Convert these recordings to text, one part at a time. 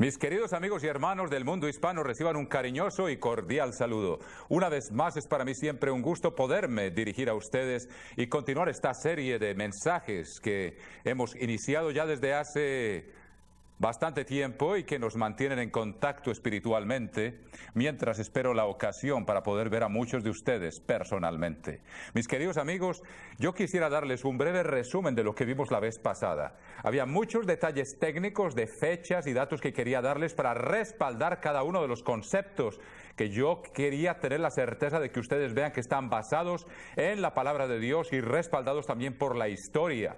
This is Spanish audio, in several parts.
Mis queridos amigos y hermanos del mundo hispano, reciban un cariñoso y cordial saludo. Una vez más es para mí siempre un gusto poderme dirigir a ustedes y continuar esta serie de mensajes que hemos iniciado ya desde hace bastante tiempo y que nos mantienen en contacto espiritualmente, mientras espero la ocasión para poder ver a muchos de ustedes personalmente. Mis queridos amigos, yo quisiera darles un breve resumen de lo que vimos la vez pasada. Había muchos detalles técnicos de fechas y datos que quería darles para respaldar cada uno de los conceptos que yo quería tener la certeza de que ustedes vean que están basados en la palabra de Dios y respaldados también por la historia.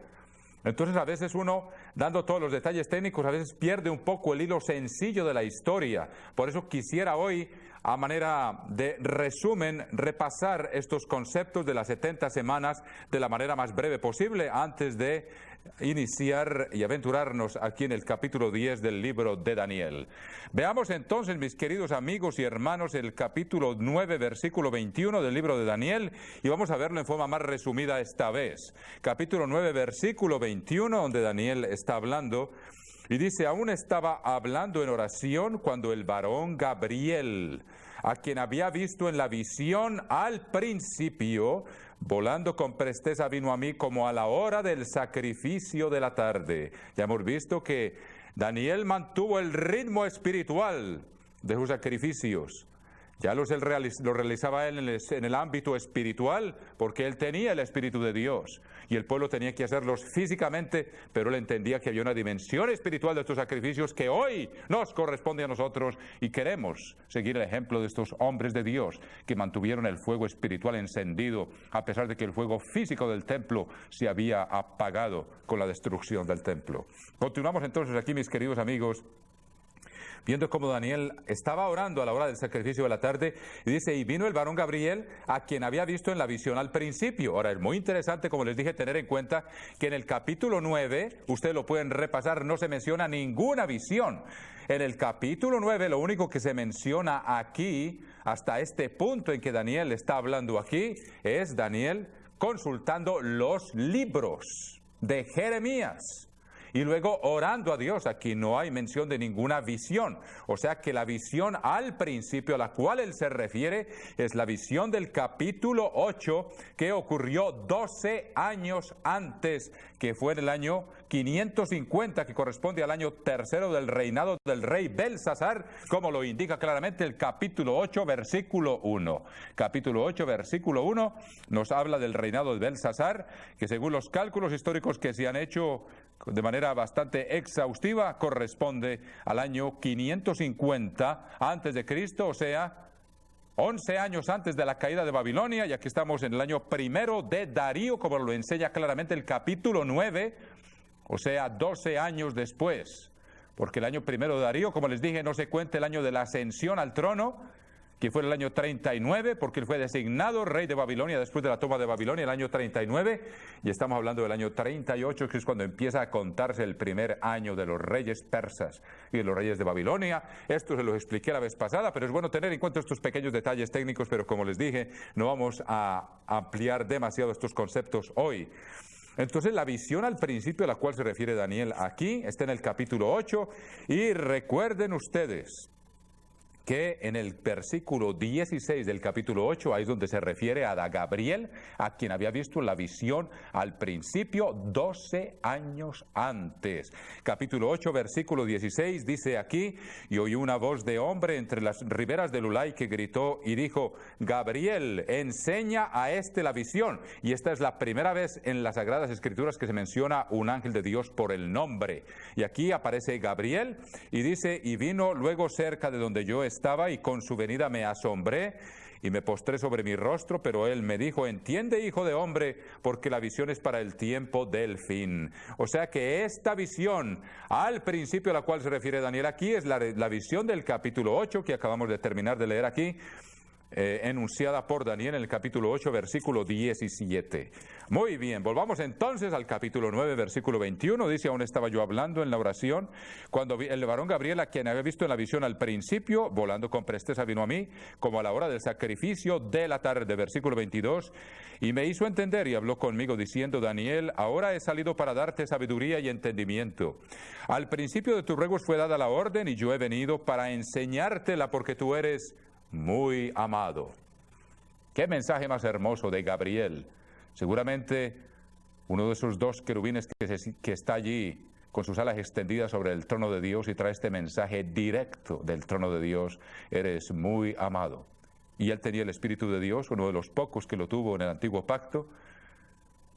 Entonces a veces uno, dando todos los detalles técnicos, a veces pierde un poco el hilo sencillo de la historia. Por eso quisiera hoy, a manera de resumen, repasar estos conceptos de las 70 semanas de la manera más breve posible antes de iniciar y aventurarnos aquí en el capítulo 10 del libro de Daniel. Veamos entonces, mis queridos amigos y hermanos, el capítulo 9, versículo 21 del libro de Daniel, y vamos a verlo en forma más resumida esta vez. Capítulo 9, versículo 21, donde Daniel está hablando, y dice: aún estaba hablando en oración cuando el varón Gabriel, a quien había visto en la visión al principio, volando con presteza vino a mí como a la hora del sacrificio de la tarde. Ya hemos visto que Daniel mantuvo el ritmo espiritual de sus sacrificios. Ya lo realizaba él en el ámbito espiritual, porque él tenía el Espíritu de Dios y el pueblo tenía que hacerlos físicamente, pero él entendía que había una dimensión espiritual de estos sacrificios que hoy nos corresponde a nosotros, y queremos seguir el ejemplo de estos hombres de Dios que mantuvieron el fuego espiritual encendido a pesar de que el fuego físico del templo se había apagado con la destrucción del templo. Continuamos entonces aquí, mis queridos amigos, viendo cómo Daniel estaba orando a la hora del sacrificio de la tarde, y dice: y vino el varón Gabriel, a quien había visto en la visión al principio. Ahora, es muy interesante, como les dije, tener en cuenta que en el capítulo 9, ustedes lo pueden repasar, no se menciona ninguna visión. En el capítulo 9, lo único que se menciona aquí, hasta este punto en que Daniel está hablando aquí, es Daniel consultando los libros de Jeremías y luego orando a Dios. Aquí no hay mención de ninguna visión. O sea que la visión al principio a la cual él se refiere es la visión del capítulo 8, que ocurrió 12 años antes, que fue en el año 550, que corresponde al año tercero del reinado del rey Belsasar, como lo indica claramente el capítulo 8, versículo 1. Capítulo 8, versículo 1 nos habla del reinado de Belsasar, que según los cálculos históricos que se han hecho de manera bastante exhaustiva, corresponde al año 550 antes de Cristo, o sea, 11 años antes de la caída de Babilonia, y aquí estamos en el año primero de Darío, como lo enseña claramente el capítulo 9, o sea, 12 años después, porque el año primero de Darío, como les dije, no se cuenta el año de la ascensión al trono, que fue el año 39, porque él fue designado rey de Babilonia después de la toma de Babilonia, el año 39, y estamos hablando del año 38, que es cuando empieza a contarse el primer año de los reyes persas y de los reyes de Babilonia. Esto se lo expliqué la vez pasada, pero es bueno tener en cuenta estos pequeños detalles técnicos, pero como les dije, no vamos a ampliar demasiado estos conceptos hoy. Entonces, la visión al principio a la cual se refiere Daniel aquí está en el capítulo 8, y recuerden ustedes que en el versículo 16 del capítulo 8, ahí es donde se refiere a Gabriel, a quien había visto la visión al principio 12 años antes. Capítulo 8, versículo 16, dice aquí: y oí una voz de hombre entre las riberas del Ulai que gritó y dijo: Gabriel, enseña a este la visión. Y esta es la primera vez en las Sagradas Escrituras que se menciona un ángel de Dios por el nombre. Y aquí aparece Gabriel y dice: y vino luego cerca de donde yo estaba, y con su venida me asombré y me postré sobre mi rostro, pero él me dijo: entiende, hijo de hombre, porque la visión es para el tiempo del fin. O sea que esta visión al principio a la cual se refiere Daniel aquí es la visión del capítulo 8 que acabamos de terminar de leer aquí, enunciada por Daniel en el capítulo 8, versículo 17. Muy bien, volvamos entonces al capítulo 9, versículo 21. Dice, aún estaba yo hablando en la oración, cuando el varón Gabriel, a quien había visto en la visión al principio, volando con presteza vino a mí, como a la hora del sacrificio de la tarde, versículo 22, y me hizo entender y habló conmigo diciendo, Daniel, ahora he salido para darte sabiduría y entendimiento. Al principio de tus ruegos fue dada la orden y yo he venido para enseñártela porque tú eres muy amado. Qué mensaje más hermoso de Gabriel. Seguramente uno de esos dos querubines que está allí con sus alas extendidas sobre el trono de Dios y trae este mensaje directo del trono de Dios. Eres muy amado. Y él tenía el Espíritu de Dios, uno de los pocos que lo tuvo en el antiguo pacto.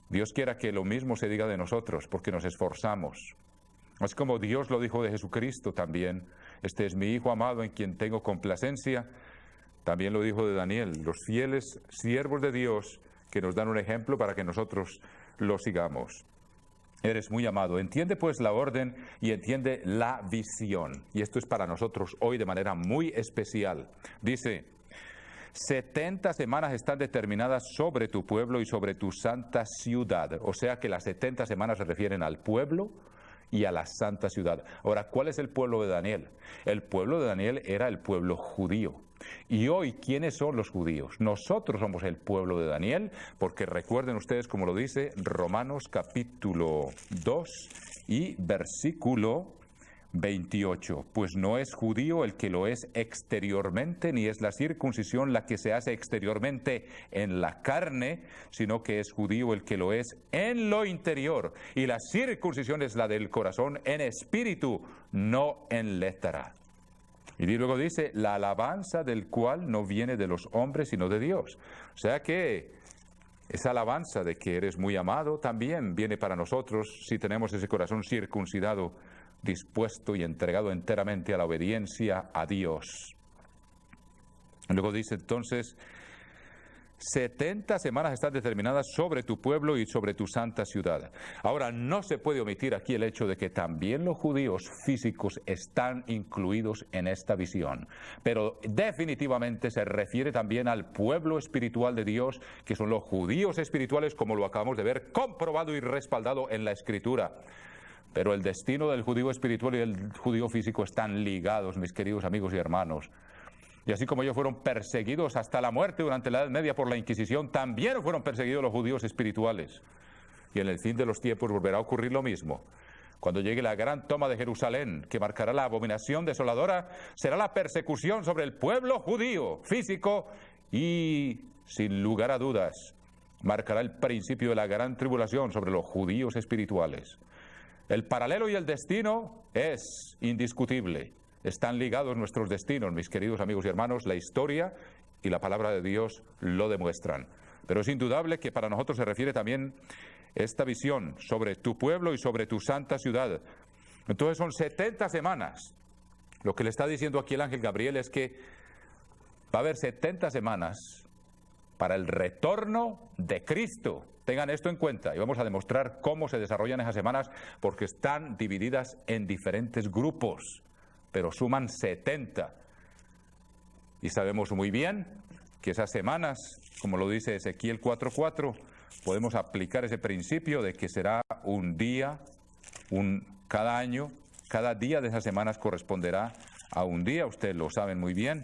Dios quiera que lo mismo se diga de nosotros, porque nos esforzamos. Así como Dios lo dijo de Jesucristo también. Este es mi Hijo amado en quien tengo complacencia. También lo dijo de Daniel, los fieles siervos de Dios que nos dan un ejemplo para que nosotros lo sigamos. Eres muy amado. Entiende pues la orden y entiende la visión. Y esto es para nosotros hoy de manera muy especial. Dice, 70 semanas están determinadas sobre tu pueblo y sobre tu santa ciudad. O sea que las 70 semanas se refieren al pueblo y a la santa ciudad. Ahora, ¿cuál es el pueblo de Daniel? El pueblo de Daniel era el pueblo judío. Y hoy, ¿quiénes son los judíos? Nosotros somos el pueblo de Daniel, porque recuerden ustedes como lo dice Romanos capítulo 2 y versículo 28. Pues no es judío el que lo es exteriormente, ni es la circuncisión la que se hace exteriormente en la carne, sino que es judío el que lo es en lo interior. Y la circuncisión es la del corazón en espíritu, no en letra. Y luego dice, la alabanza del cual no viene de los hombres, sino de Dios. O sea que esa alabanza de que eres muy amado también viene para nosotros si tenemos ese corazón circuncidado, dispuesto y entregado enteramente a la obediencia a Dios. Luego dice entonces, 70 semanas están determinadas sobre tu pueblo y sobre tu santa ciudad. Ahora, no se puede omitir aquí el hecho de que también los judíos físicos están incluidos en esta visión. Pero definitivamente se refiere también al pueblo espiritual de Dios, que son los judíos espirituales, como lo acabamos de ver, comprobado y respaldado en la Escritura. Pero el destino del judío espiritual y del judío físico están ligados, mis queridos amigos y hermanos. Y así como ellos fueron perseguidos hasta la muerte durante la Edad Media por la Inquisición, también fueron perseguidos los judíos espirituales. Y en el fin de los tiempos volverá a ocurrir lo mismo. Cuando llegue la gran toma de Jerusalén, que marcará la abominación desoladora, será la persecución sobre el pueblo judío físico y, sin lugar a dudas, marcará el principio de la gran tribulación sobre los judíos espirituales. El paralelo y el destino es indiscutible. Están ligados nuestros destinos, mis queridos amigos y hermanos. La historia y la palabra de Dios lo demuestran. Pero es indudable que para nosotros se refiere también esta visión sobre tu pueblo y sobre tu santa ciudad. Entonces son 70 semanas. Lo que le está diciendo aquí el ángel Gabriel es que va a haber 70 semanas para el retorno de Cristo. Tengan esto en cuenta y vamos a demostrar cómo se desarrollan esas semanas, porque están divididas en diferentes grupos, pero suman 70. Y sabemos muy bien que esas semanas, como lo dice Ezequiel 4:4, podemos aplicar ese principio de que será un día, cada año, cada día de esas semanas corresponderá a un día, ustedes lo saben muy bien,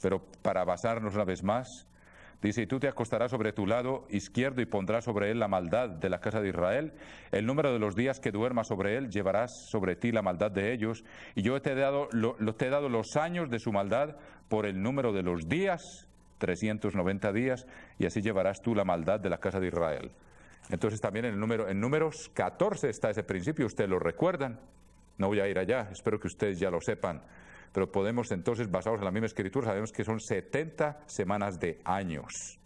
pero para basarnos una vez más, dice, y tú te acostarás sobre tu lado izquierdo y pondrás sobre él la maldad de la casa de Israel. El número de los días que duermas sobre él, llevarás sobre ti la maldad de ellos. Y yo te he dado los años de su maldad por el número de los días, 390 días, y así llevarás tú la maldad de la casa de Israel. Entonces también en números 14 está ese principio, ustedes lo recuerdan. No voy a ir allá, espero que ustedes ya lo sepan. Pero podemos entonces, basados en la misma escritura, sabemos que son 70 semanas de años.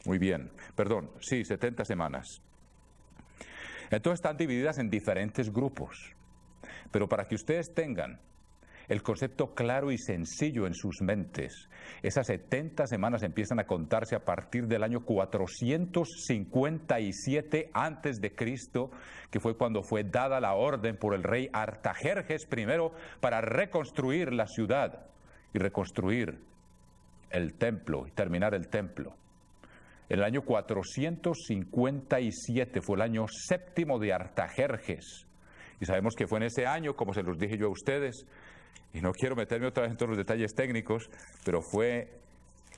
Muy bien, perdón, sí, 70 semanas. Entonces están divididas en diferentes grupos. Pero para que ustedes tengan el concepto claro y sencillo en sus mentes, esas 70 semanas empiezan a contarse a partir del año 457 antes de Cristo, que fue cuando fue dada la orden por el rey Artajerjes I para reconstruir la ciudad y reconstruir el templo y terminar el templo. En el año 457 fue el año séptimo de Artajerjes. Y sabemos que fue en ese año, como se los dije yo a ustedes, y no quiero meterme otra vez en todos los detalles técnicos, pero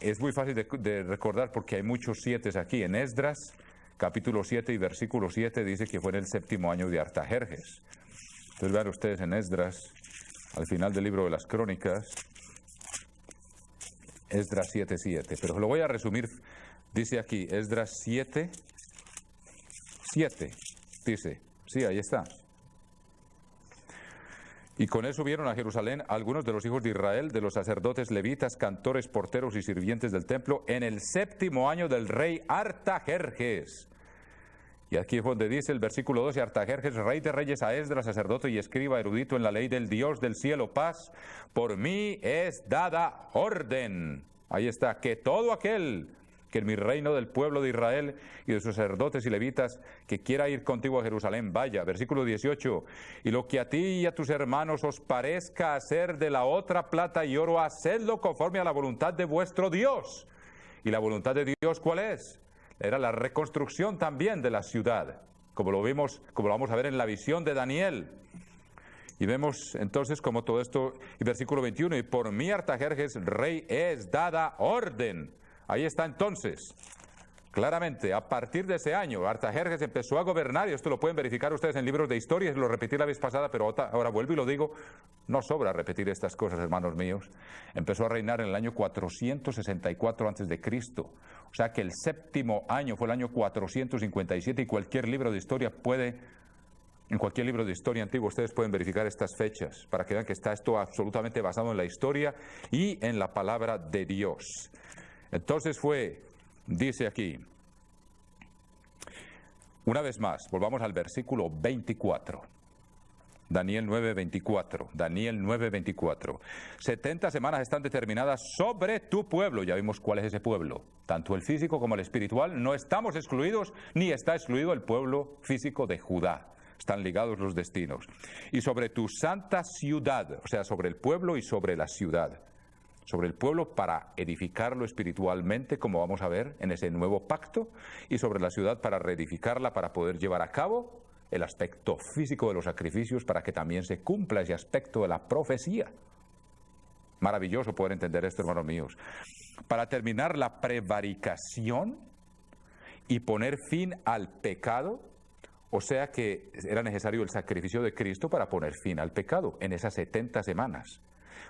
es muy fácil de recordar porque hay muchos sietes aquí. En Esdras, capítulo 7 y versículo 7 dice que fue en el séptimo año de Artajerjes. Entonces vean ustedes en Esdras, al final del libro de las Crónicas, Esdras 7:7. Pero lo voy a resumir. Dice aquí, Esdras 7:7. Dice, sí, ahí está. Y con él subieron a Jerusalén algunos de los hijos de Israel, de los sacerdotes levitas, cantores, porteros y sirvientes del templo, en el séptimo año del rey Artajerjes. Y aquí es donde dice el versículo 12, Artajerjes, rey de reyes, a Esdras, sacerdote y escriba erudito en la ley del Dios del cielo, paz, por mí es dada orden. Ahí está, que todo aquel que en mi reino del pueblo de Israel y de sus sacerdotes y levitas que quiera ir contigo a Jerusalén, vaya. Versículo 18, y lo que a ti y a tus hermanos os parezca hacer de la otra plata y oro, hacedlo conforme a la voluntad de vuestro Dios. ¿Y la voluntad de Dios cuál es? Era la reconstrucción también de la ciudad, como lo vamos a ver en la visión de Daniel. Y vemos entonces como todo esto, y versículo 21, y por mí Artajerjes, rey, es dada orden. Ahí está entonces, claramente, a partir de ese año, Artajerjes empezó a gobernar, y esto lo pueden verificar ustedes en libros de historia, lo repetí la vez pasada, pero ahora vuelvo y lo digo, no sobra repetir estas cosas, hermanos míos. Empezó a reinar en el año 464 a.C., o sea que el séptimo año fue el año 457, y cualquier libro de historia en cualquier libro de historia antiguo ustedes pueden verificar estas fechas, para que vean que está esto absolutamente basado en la historia y en la palabra de Dios. Entonces dice aquí, una vez más, volvamos al versículo 24, Daniel 9:24, Daniel 9:24. 70 semanas están determinadas sobre tu pueblo, ya vimos cuál es ese pueblo, tanto el físico como el espiritual, no estamos excluidos, ni está excluido el pueblo físico de Judá. Están ligados los destinos. Y sobre tu santa ciudad, o sea, sobre el pueblo y sobre la ciudad. Sobre el pueblo para edificarlo espiritualmente, como vamos a ver en ese nuevo pacto, y sobre la ciudad para reedificarla, para poder llevar a cabo el aspecto físico de los sacrificios, para que también se cumpla ese aspecto de la profecía. Maravilloso poder entender esto, hermanos míos. Para terminar la prevaricación y poner fin al pecado, o sea que era necesario el sacrificio de Cristo para poner fin al pecado en esas 70 semanas.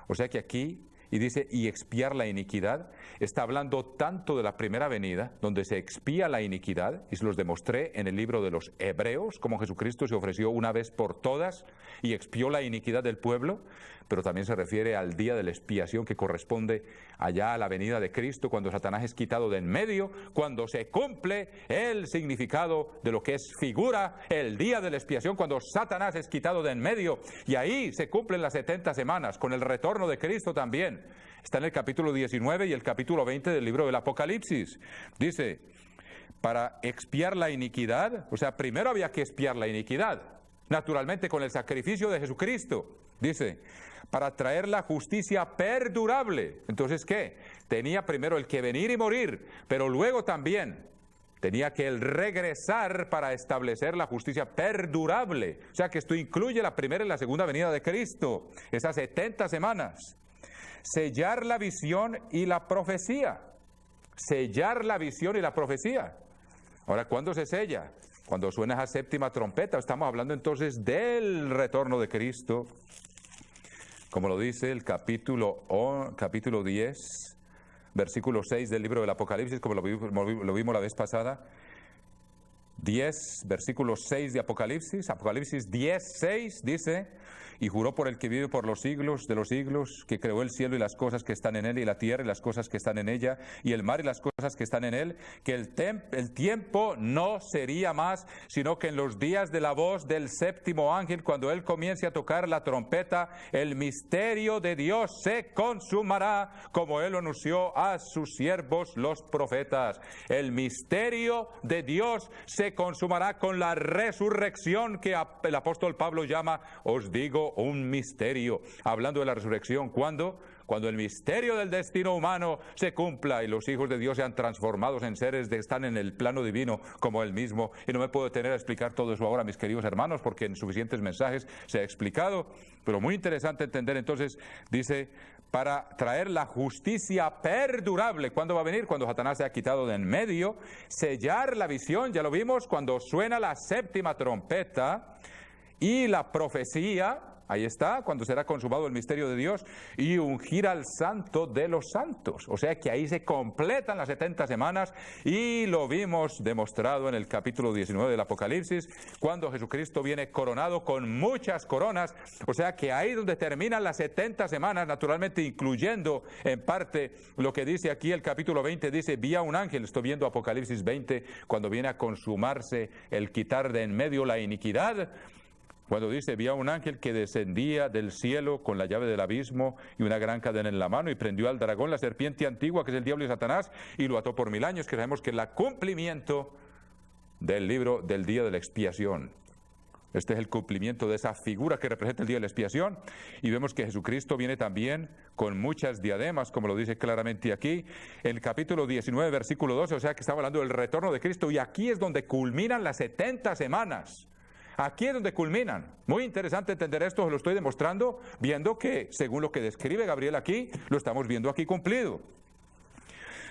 O sea que aquí, y dice, y expiar la iniquidad, está hablando tanto de la primera venida, donde se expía la iniquidad, y se los demostré en el libro de los Hebreos, como Jesucristo se ofreció una vez por todas y expió la iniquidad del pueblo, pero también se refiere al día de la expiación que corresponde allá a la venida de Cristo, cuando Satanás es quitado de en medio, cuando se cumple el significado de lo que es figura, el día de la expiación, cuando Satanás es quitado de en medio, y ahí se cumplen las 70 semanas, con el retorno de Cristo también. Está en el capítulo 19 y el capítulo 20 del libro del Apocalipsis. Dice, para expiar la iniquidad, o sea, primero había que expiar la iniquidad, naturalmente con el sacrificio de Jesucristo. Dice, para traer la justicia perdurable. Entonces, ¿qué? Tenía primero el que venir y morir, pero luego también tenía que él regresar para establecer la justicia perdurable. O sea que esto incluye la primera y la segunda venida de Cristo, esas 70 semanas. Sellar la visión y la profecía. Sellar la visión y la profecía. Ahora, ¿cuándo se sella? Cuando suena esa séptima trompeta. Estamos hablando entonces del retorno de Cristo, como lo dice el capítulo 10, versículo 6 del libro del Apocalipsis, como lo vimos la vez pasada. 10, versículo 6 de Apocalipsis, Apocalipsis 10, 6, dice, y juró por el que vive por los siglos de los siglos, que creó el cielo y las cosas que están en él, y la tierra y las cosas que están en ella, y el mar y las cosas que están en él, que el tiempo no sería más, sino que en los días de la voz del séptimo ángel, cuando él comience a tocar la trompeta, el misterio de Dios se consumará, como él anunció a sus siervos los profetas. El misterio de Dios se consumará con la resurrección que el apóstol Pablo llama, os digo un misterio, hablando de la resurrección. ¿Cuándo? Cuando el misterio del destino humano se cumpla y los hijos de Dios sean transformados en seres que están en el plano divino como Él mismo. Y no me puedo detener a explicar todo eso ahora, mis queridos hermanos, porque en suficientes mensajes se ha explicado, pero muy interesante entender. Entonces, dice, para traer la justicia perdurable. ¿Cuándo va a venir? Cuando Satanás se ha quitado de en medio, sellar la visión, ya lo vimos, cuando suena la séptima trompeta y la profecía. Ahí está, cuando será consumado el misterio de Dios, y ungir al santo de los santos. O sea que ahí se completan las 70 semanas, y lo vimos demostrado en el capítulo 19 del Apocalipsis, cuando Jesucristo viene coronado con muchas coronas. O sea que ahí donde terminan las 70 semanas, naturalmente incluyendo en parte lo que dice aquí el capítulo 20, dice, vi a un ángel, estoy viendo Apocalipsis 20, cuando viene a consumarse el quitar de en medio la iniquidad. Cuando dice, vi a un ángel que descendía del cielo con la llave del abismo y una gran cadena en la mano, y prendió al dragón, la serpiente antigua, que es el diablo y Satanás, y lo ató por 1000 años, que sabemos que es el cumplimiento del libro del día de la expiación. Este es el cumplimiento de esa figura que representa el día de la expiación. Y vemos que Jesucristo viene también con muchas diademas, como lo dice claramente aquí, en el capítulo 19, versículo 12, o sea que estamos hablando del retorno de Cristo, y aquí es donde culminan las 70 semanas. Aquí es donde culminan. Muy interesante entender esto, lo estoy demostrando, viendo que, según lo que describe Gabriel aquí, lo estamos viendo aquí cumplido.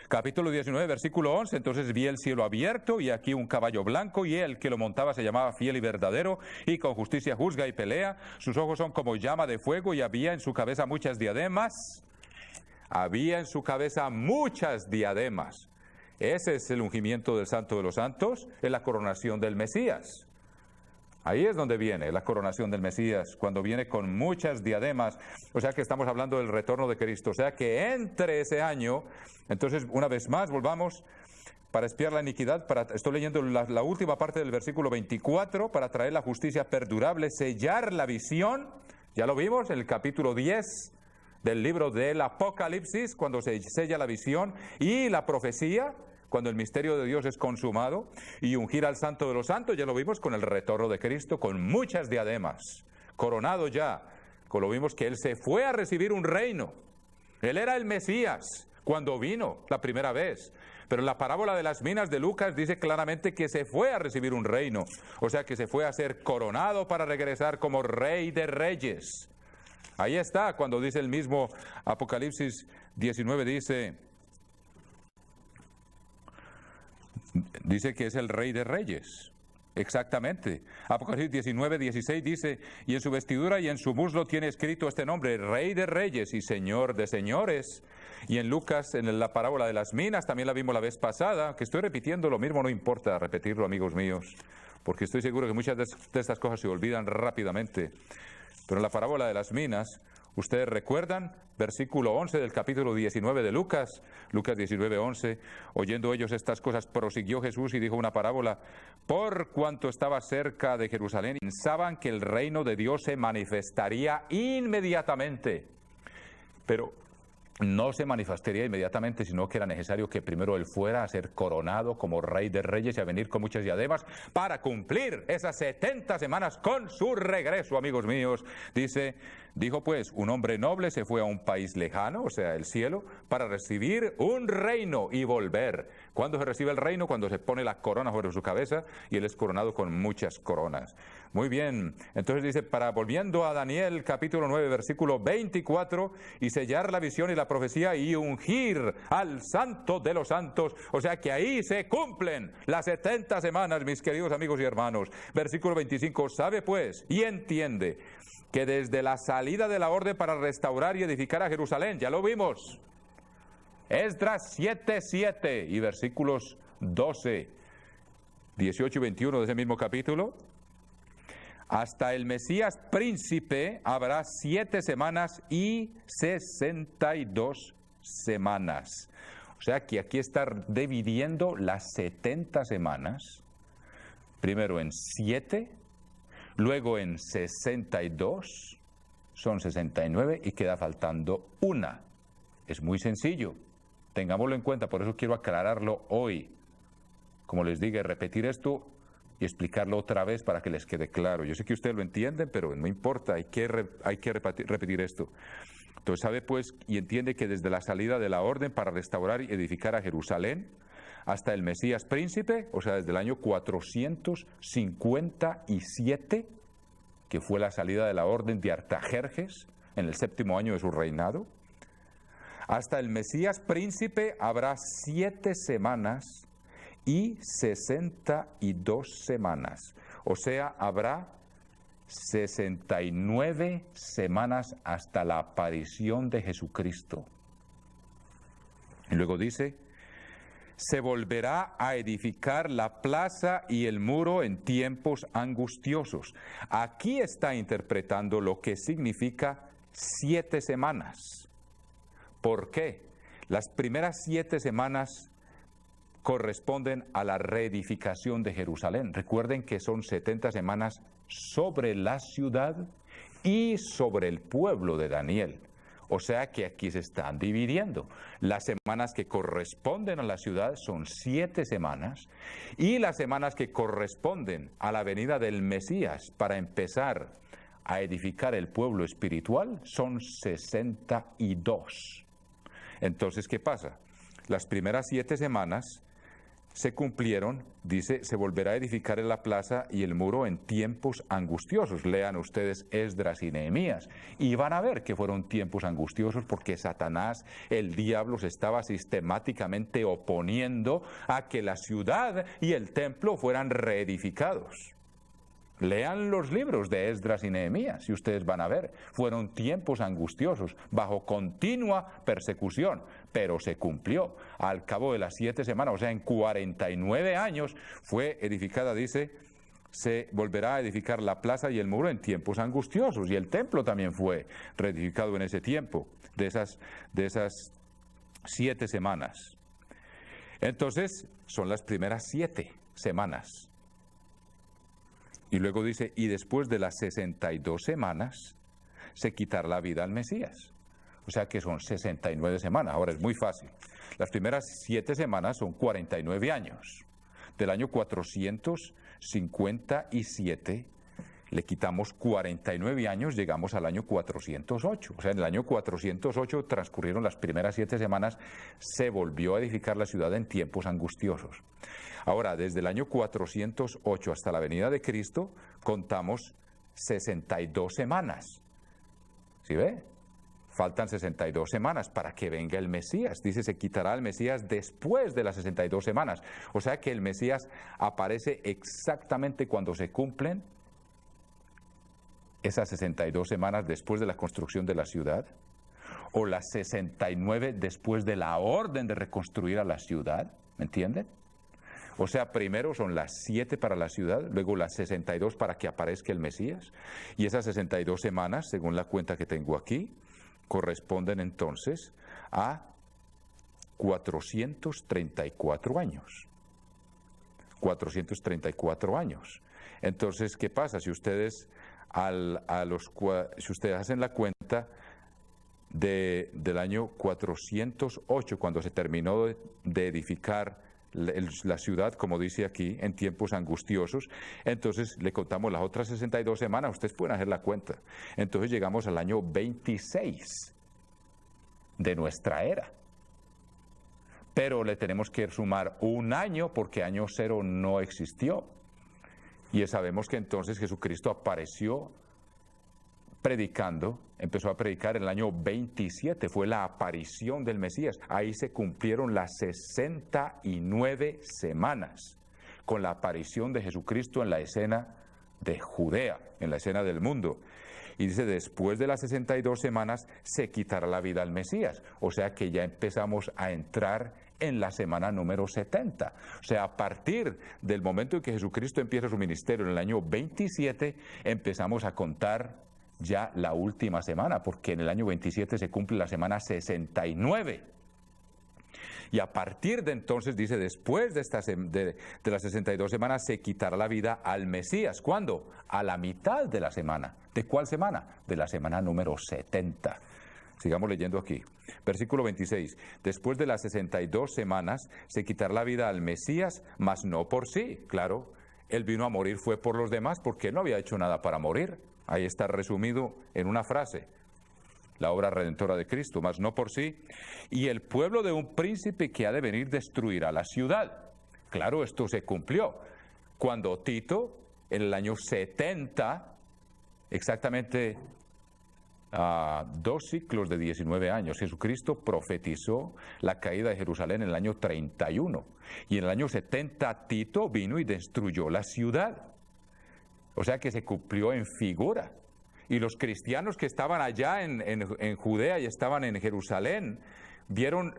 Capítulo 19, versículo 11, entonces vi el cielo abierto, y aquí un caballo blanco, y el que lo montaba se llamaba Fiel y Verdadero, y con justicia juzga y pelea. Sus ojos son como llama de fuego, y había en su cabeza muchas diademas. Había en su cabeza muchas diademas. Ese es el ungimiento del Santo de los Santos, es la coronación del Mesías. Ahí es donde viene la coronación del Mesías, cuando viene con muchas diademas. O sea que estamos hablando del retorno de Cristo. O sea que entre ese año, entonces una vez más volvamos, para expiar la iniquidad, estoy leyendo la última parte del versículo 24, para traer la justicia perdurable, sellar la visión. Ya lo vimos en el capítulo 10 del libro del Apocalipsis, cuando se sella la visión, y la profecía, cuando el misterio de Dios es consumado, y ungir al santo de los santos, ya lo vimos con el retorno de Cristo, con muchas diademas, coronado ya, como lo vimos que Él se fue a recibir un reino. Él era el Mesías cuando vino la primera vez, pero en la parábola de las minas de Lucas dice claramente que se fue a recibir un reino, o sea que se fue a ser coronado para regresar como Rey de Reyes. Ahí está, cuando dice el mismo Apocalipsis 19, dice que es el Rey de Reyes. Exactamente. Apocalipsis 19, 16 dice, y en su vestidura y en su muslo tiene escrito este nombre, Rey de Reyes y Señor de Señores. Y en Lucas, en la parábola de las minas, también la vimos la vez pasada, que estoy repitiendo lo mismo, no importa repetirlo, amigos míos, porque estoy seguro que muchas de estas cosas se olvidan rápidamente. Pero en la parábola de las minas, ustedes recuerdan, versículo 11 del capítulo 19 de Lucas, Lucas 19, 11, oyendo ellos estas cosas, prosiguió Jesús y dijo una parábola, por cuanto estaba cerca de Jerusalén, pensaban que el reino de Dios se manifestaría inmediatamente, pero no se manifestaría inmediatamente, sino que era necesario que primero Él fuera a ser coronado como Rey de Reyes y a venir con muchas diademas para cumplir esas 70 semanas con su regreso, amigos míos. Dijo pues, un hombre noble se fue a un país lejano, o sea, el cielo, para recibir un reino y volver. ¿Cuándo se recibe el reino? Cuando se pone la corona sobre su cabeza y Él es coronado con muchas coronas. Muy bien, entonces dice, volviendo a Daniel capítulo 9, versículo 24, y sellar la visión y la profecía y ungir al santo de los santos, o sea que ahí se cumplen las 70 semanas, mis queridos amigos y hermanos. Versículo 25, sabe pues y entiende que desde la salida de la orden para restaurar y edificar a Jerusalén, ya lo vimos, Esdras 7:7 y versículos 12, 18 y 21 de ese mismo capítulo, hasta el Mesías príncipe habrá 7 semanas y 62 semanas. O sea que aquí está dividiendo las 70 semanas, primero en 7, luego en 62, son 69 y queda faltando una. Es muy sencillo, tengámoslo en cuenta, por eso quiero aclararlo hoy. Como les dije, repetir esto y explicarlo otra vez para que les quede claro. Yo sé que ustedes lo entienden, pero no importa, hay que repetir esto. Entonces sabe pues y entiende que desde la salida de la orden para restaurar y edificar a Jerusalén hasta el Mesías príncipe, o sea, desde el año 457, que fue la salida de la orden de Artajerjes en el 7º año de su reinado, hasta el Mesías príncipe habrá 7 semanas y 62 semanas. O sea, habrá 69 semanas hasta la aparición de Jesucristo. Y luego dice, se volverá a edificar la plaza y el muro en tiempos angustiosos. Aquí está interpretando lo que significa 7 semanas. ¿Por qué? Las primeras 7 semanas corresponden a la reedificación de Jerusalén. Recuerden que son 70 semanas sobre la ciudad y sobre el pueblo de Daniel. O sea que aquí se están dividiendo. Las semanas que corresponden a la ciudad son 7 semanas y las semanas que corresponden a la venida del Mesías para empezar a edificar el pueblo espiritual son 62. Entonces, ¿qué pasa? Las primeras 7 semanas se cumplieron, dice, se volverá a edificar en la plaza y el muro en tiempos angustiosos. Lean ustedes Esdras y Nehemías y van a ver que fueron tiempos angustiosos porque Satanás, el diablo, se estaba sistemáticamente oponiendo a que la ciudad y el templo fueran reedificados. Lean los libros de Esdras y Nehemías y ustedes van a ver, fueron tiempos angustiosos, bajo continua persecución, pero se cumplió. Al cabo de las 7 semanas, o sea, en 49 años, fue edificada, dice, se volverá a edificar la plaza y el muro en tiempos angustiosos, y el templo también fue reedificado en ese tiempo, de esas 7 semanas. Entonces, son las primeras 7 semanas. Y luego dice, y después de las 62 semanas, se quitará la vida al Mesías. O sea que son 69 semanas. Ahora es muy fácil. Las primeras 7 semanas son 49 años. Del año 457 le quitamos 49 años, llegamos al año 408. O sea, en el año 408 transcurrieron las primeras 7 semanas, se volvió a edificar la ciudad en tiempos angustiosos. Ahora, desde el año 408 hasta la venida de Cristo, contamos 62 semanas. ¿Sí ve? Faltan 62 semanas para que venga el Mesías. Dice, se quitará el Mesías después de las 62 semanas. O sea que el Mesías aparece exactamente cuando se cumplen esas 62 semanas después de la construcción de la ciudad, o las 69 después de la orden de reconstruir a la ciudad, ¿me entienden? O sea, primero son las 7 para la ciudad, luego las 62 para que aparezca el Mesías, y esas 62 semanas, según la cuenta que tengo aquí, corresponden entonces a 434 años. 434 años. Entonces, ¿qué pasa? Si ustedes si ustedes hacen la cuenta del año 408, cuando se terminó de edificar la ciudad, como dice aquí, en tiempos angustiosos, entonces le contamos las otras 62 semanas, ustedes pueden hacer la cuenta. Entonces llegamos al año 26 de nuestra era. Pero le tenemos que sumar un año porque año 0 no existió. Y sabemos que entonces Jesucristo apareció predicando, empezó a predicar en el año 27, fue la aparición del Mesías. Ahí se cumplieron las 69 semanas con la aparición de Jesucristo en la escena de Judea, en la escena del mundo. Y dice, después de las 62 semanas se quitará la vida al Mesías. O sea que ya empezamos a entrar en la semana número 70. O sea, a partir del momento en que Jesucristo empieza su ministerio en el año 27, empezamos a contar ya la última semana, porque en el año 27 se cumple la semana 69. Y a partir de entonces, dice, después de las 62 semanas se quitará la vida al Mesías. ¿Cuándo? A la mitad de la semana. ¿De cuál semana? De la semana número 70. Sigamos leyendo aquí. Versículo 26. Después de las 62 semanas se quitará la vida al Mesías, mas no por sí. Claro, Él vino a morir fue por los demás, porque Él no había hecho nada para morir. Ahí está resumido en una frase: la obra redentora de Cristo, mas no por sí. Y el pueblo de un príncipe que ha de venir destruirá la ciudad. Claro, esto se cumplió cuando Tito, en el año 70, exactamente 2 ciclos de 19 años, Jesucristo profetizó la caída de Jerusalén en el año 31. Y en el año 70 Tito vino y destruyó la ciudad. O sea que se cumplió en figura. Y los cristianos que estaban allá en Judea y estaban en Jerusalén vieron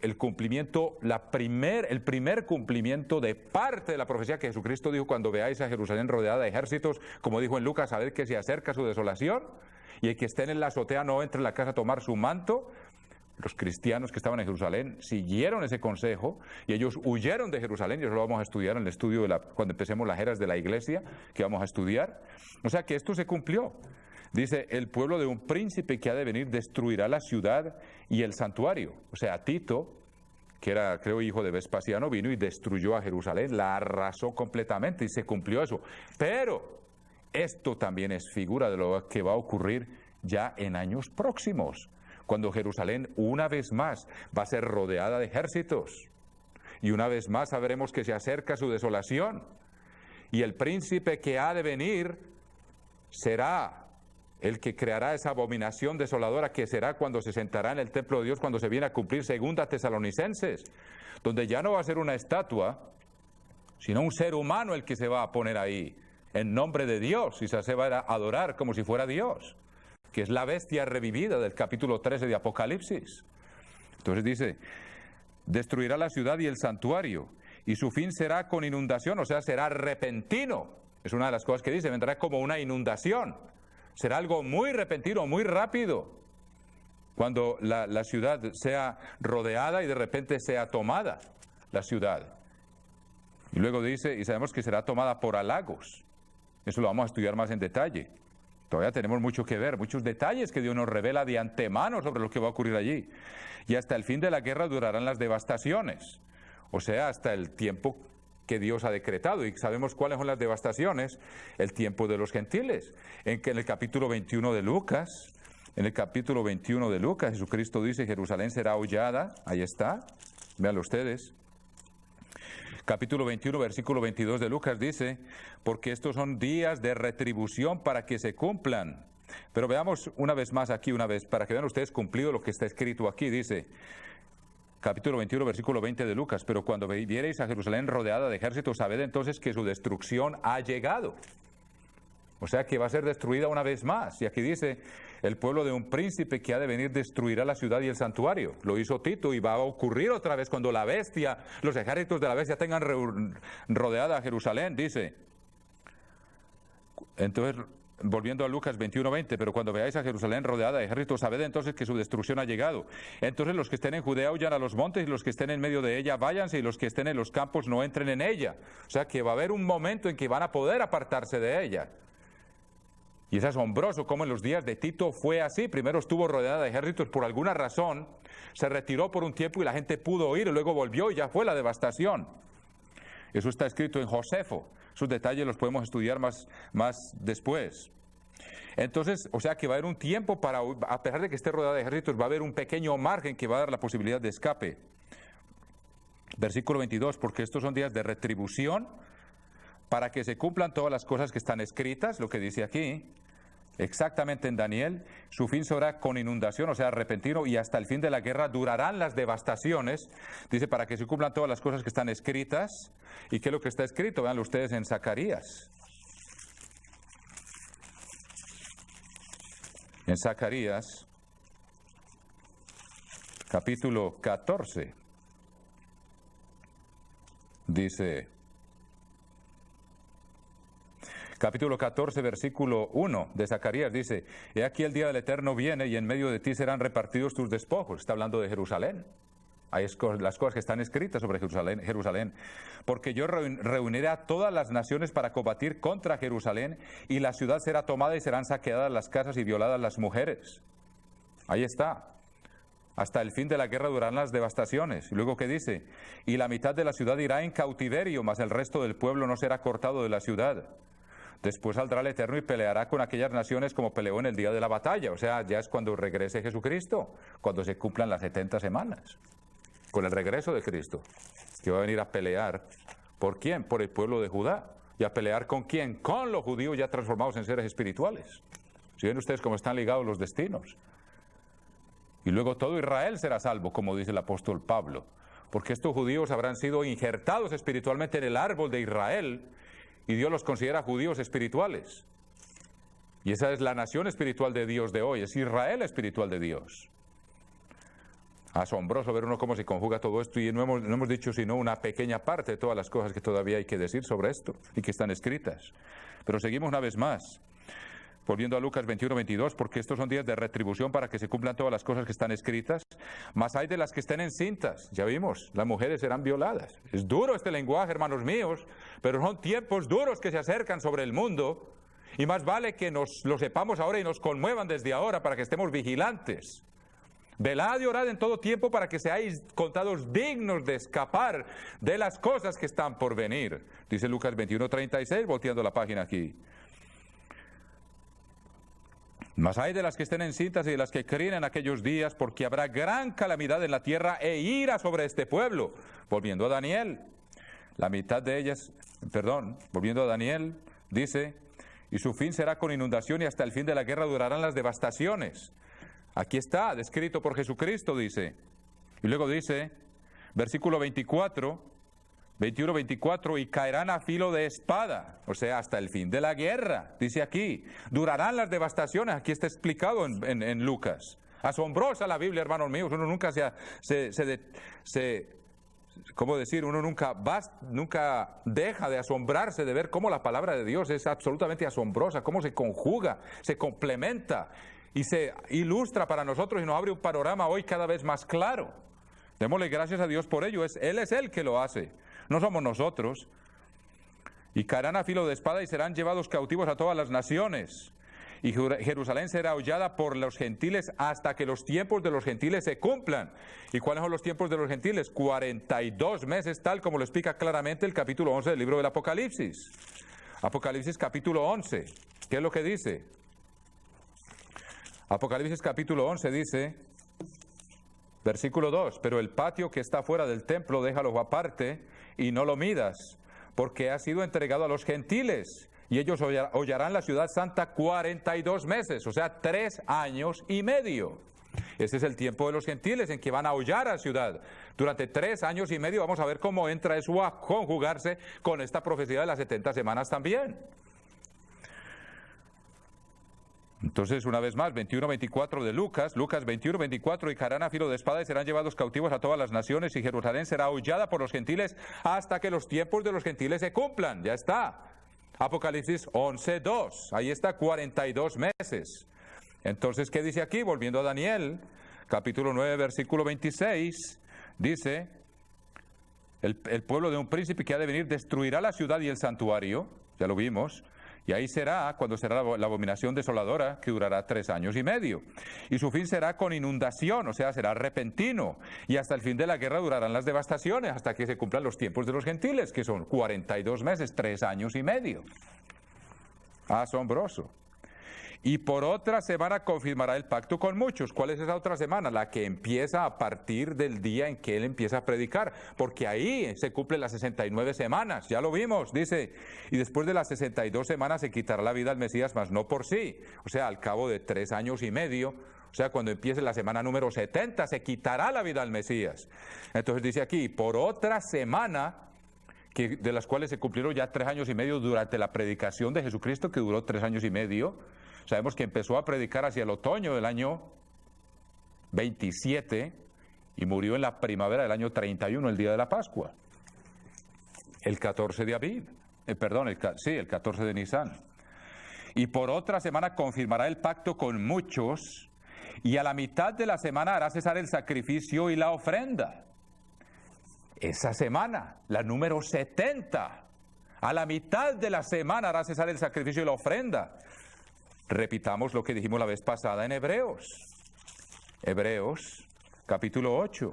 el cumplimiento, el primer cumplimiento de parte de la profecía que Jesucristo dijo: cuando veáis a Jerusalén rodeada de ejércitos, como dijo en Lucas, sabed que se acerca su desolación, y el que esté en la azotea no entre en la casa a tomar su manto. Los cristianos que estaban en Jerusalén siguieron ese consejo y ellos huyeron de Jerusalén, y eso lo vamos a estudiar en el estudio cuando empecemos las eras de la iglesia, que vamos a estudiar. O sea que esto se cumplió. Dice: el pueblo de un príncipe que ha de venir destruirá la ciudad y el santuario. O sea, Tito, que era, creo, hijo de Vespasiano, vino y destruyó a Jerusalén, la arrasó completamente, y se cumplió eso. Pero esto también es figura de lo que va a ocurrir ya en años próximos, cuando Jerusalén una vez más va a ser rodeada de ejércitos, y una vez más sabremos que se acerca su desolación, y el príncipe que ha de venir será el que creará esa abominación desoladora, que será cuando se sentará en el templo de Dios, cuando se viene a cumplir 2 Tesalonicenses, donde ya no va a ser una estatua, sino un ser humano el que se va a poner ahí, en nombre de Dios, y se va a adorar como si fuera Dios, que es la bestia revivida del capítulo 13 de Apocalipsis. Entonces dice: destruirá la ciudad y el santuario, y su fin será con inundación, o sea, será repentino. Es una de las cosas que dice: vendrá como una inundación. Será algo muy repentino, muy rápido, cuando la ciudad sea rodeada y de repente sea tomada la ciudad. Y luego dice: y sabemos que será tomada por halagos. Eso lo vamos a estudiar más en detalle. Todavía tenemos mucho que ver, muchos detalles que Dios nos revela de antemano sobre lo que va a ocurrir allí. Y hasta el fin de la guerra durarán las devastaciones, o sea, hasta el tiempo que Dios ha decretado. Y sabemos cuáles son las devastaciones: el tiempo de los gentiles. En el capítulo 21 de Lucas, Jesucristo dice: Jerusalén será hollada. Ahí está, véanlo ustedes. Capítulo 21, versículo 22 de Lucas dice: porque estos son días de retribución para que se cumplan. Pero veamos una vez más aquí, para que vean ustedes cumplido lo que está escrito aquí. Dice, capítulo 21, versículo 20 de Lucas: pero cuando viereis a Jerusalén rodeada de ejércitos, sabed entonces que su destrucción ha llegado. O sea que va a ser destruida una vez más. Y aquí dice: el pueblo de un príncipe que ha de venir destruirá la ciudad y el santuario. Lo hizo Tito, y va a ocurrir otra vez cuando la bestia, los ejércitos de la bestia tengan rodeada a Jerusalén, dice. Entonces, volviendo a Lucas 21:20: pero cuando veáis a Jerusalén rodeada de ejércitos, sabed entonces que su destrucción ha llegado. Entonces los que estén en Judea huyan a los montes, y los que estén en medio de ella váyanse, y los que estén en los campos no entren en ella. O sea que va a haber un momento en que van a poder apartarse de ella. Y es asombroso cómo en los días de Tito fue así. Primero estuvo rodeada de ejércitos por alguna razón, se retiró por un tiempo y la gente pudo ir, y luego volvió y ya fue la devastación. Eso está escrito en Josefo. Sus detalles los podemos estudiar más después. Entonces, o sea que va a haber un tiempo para, a pesar de que esté rodeada de ejércitos, va a haber un pequeño margen que va a dar la posibilidad de escape. Versículo 22: porque estos son días de retribución para que se cumplan todas las cosas que están escritas, lo que dice aquí, exactamente en Daniel. Su fin será con inundación, o sea, repentino, y hasta el fin de la guerra durarán las devastaciones. Dice: para que se cumplan todas las cosas que están escritas. ¿Y qué es lo que está escrito? Veanlo ustedes en Zacarías. En Zacarías, capítulo 14, dice, capítulo 14, versículo 1 de Zacarías, dice: he aquí el día del Eterno viene, y en medio de ti serán repartidos tus despojos. Está hablando de Jerusalén. Hay las cosas que están escritas sobre Jerusalén. Porque yo reuniré a todas las naciones para combatir contra Jerusalén, y la ciudad será tomada y serán saqueadas las casas y violadas las mujeres. Ahí está. Hasta el fin de la guerra durarán las devastaciones. Y luego, ¿qué dice? Y la mitad de la ciudad irá en cautiverio, mas el resto del pueblo no será cortado de la ciudad. Después saldrá el Eterno y peleará con aquellas naciones como peleó en el día de la batalla. O sea, ya es cuando regrese Jesucristo, cuando se cumplan las 70 semanas. Con el regreso de Cristo, que va a venir a pelear. ¿Por quién? Por el pueblo de Judá. ¿Y a pelear con quién? Con los judíos ya transformados en seres espirituales. Si ven ustedes cómo están ligados los destinos. Y luego todo Israel será salvo, como dice el apóstol Pablo, porque estos judíos habrán sido injertados espiritualmente en el árbol de Israel, y Dios los considera judíos espirituales. Y esa es la nación espiritual de Dios de hoy, es Israel espiritual de Dios. Asombroso ver uno cómo se conjuga todo esto, y no hemos dicho sino una pequeña parte de todas las cosas que todavía hay que decir sobre esto, y que están escritas. Pero seguimos una vez más. Volviendo a Lucas 21-22, porque estos son días de retribución para que se cumplan todas las cosas que están escritas. Mas hay de las que estén encintas, ya vimos, las mujeres serán violadas. Es duro este lenguaje, hermanos míos, pero son tiempos duros que se acercan sobre el mundo, y más vale que nos lo sepamos ahora y nos conmuevan desde ahora para que estemos vigilantes. Velad y orad en todo tiempo para que seáis contados dignos de escapar de las cosas que están por venir. Dice Lucas 21-36, volteando la página aquí. Mas hay de las que estén encintas y de las que críen en aquellos días, porque habrá gran calamidad en la tierra e ira sobre este pueblo. Volviendo a Daniel, la mitad de ellas, volviendo a Daniel, dice, y su fin será con inundación y hasta el fin de la guerra durarán las devastaciones. Aquí está, descrito por Jesucristo, dice. Y luego dice, versículo 21-24, y caerán a filo de espada, o sea, hasta el fin de la guerra, dice aquí. Durarán las devastaciones, aquí está explicado en Lucas. Asombrosa la Biblia, hermanos míos, uno nunca ¿cómo decir? Uno nunca deja de asombrarse de ver cómo la palabra de Dios es absolutamente asombrosa, cómo se conjuga, se complementa y se ilustra para nosotros y nos abre un panorama hoy cada vez más claro. Démosle gracias a Dios por ello, Él es el que lo hace, no somos nosotros. Y caerán a filo de espada y serán llevados cautivos a todas las naciones. Y Jerusalén será hollada por los gentiles hasta que los tiempos de los gentiles se cumplan. ¿Y cuáles son los tiempos de los gentiles? 42 meses, tal como lo explica claramente el capítulo 11 del libro del Apocalipsis. Apocalipsis capítulo 11, ¿qué es lo que dice? Apocalipsis capítulo 11 dice, versículo 2, pero el patio que está fuera del templo déjalo aparte y no lo midas, porque ha sido entregado a los gentiles, y ellos hollarán la ciudad santa 42 meses, o sea, 3 años y medio. Ese es el tiempo de los gentiles en que van a hollar a la ciudad. Durante 3 años y medio vamos a ver cómo entra eso a conjugarse con esta profecía de las 70 semanas también. Entonces, una vez más, 21-24 de Lucas 21-24, y caerán a filo de espada y serán llevados cautivos a todas las naciones, y Jerusalén será hollada por los gentiles hasta que los tiempos de los gentiles se cumplan. Ya está. Apocalipsis 11-2, ahí está, 42 meses. Entonces, ¿qué dice aquí? Volviendo a Daniel, capítulo 9, versículo 26, dice, el pueblo de un príncipe que ha de venir destruirá la ciudad y el santuario, ya lo vimos. Y ahí será cuando será la abominación desoladora, que durará 3 años y medio. Y su fin será con inundación, o sea, será repentino. Y hasta el fin de la guerra durarán las devastaciones, hasta que se cumplan los tiempos de los gentiles, que son 42 meses, 3 años y medio. Asombroso. Y por otra semana confirmará el pacto con muchos. ¿Cuál es esa otra semana? La que empieza a partir del día en que él empieza a predicar, porque ahí se cumplen las 69 semanas, ya lo vimos, dice, y después de las 62 semanas se quitará la vida al Mesías, mas no por sí, o sea, al cabo de 3 años y medio, o sea, cuando empiece la semana número 70, se quitará la vida al Mesías. Entonces dice aquí, por otra semana, de las cuales se cumplieron ya 3 años y medio durante la predicación de Jesucristo, que duró 3 años y medio, sabemos que empezó a predicar hacia el otoño del año 27 y murió en la primavera del año 31, el día de la Pascua. El 14 de Aviv, el 14 de Nisan. Y por otra semana confirmará el pacto con muchos, y a la mitad de la semana hará cesar el sacrificio y la ofrenda. Esa semana, la número 70, a la mitad de la semana hará cesar el sacrificio y la ofrenda. Repitamos lo que dijimos la vez pasada en Hebreos. Hebreos, capítulo 8.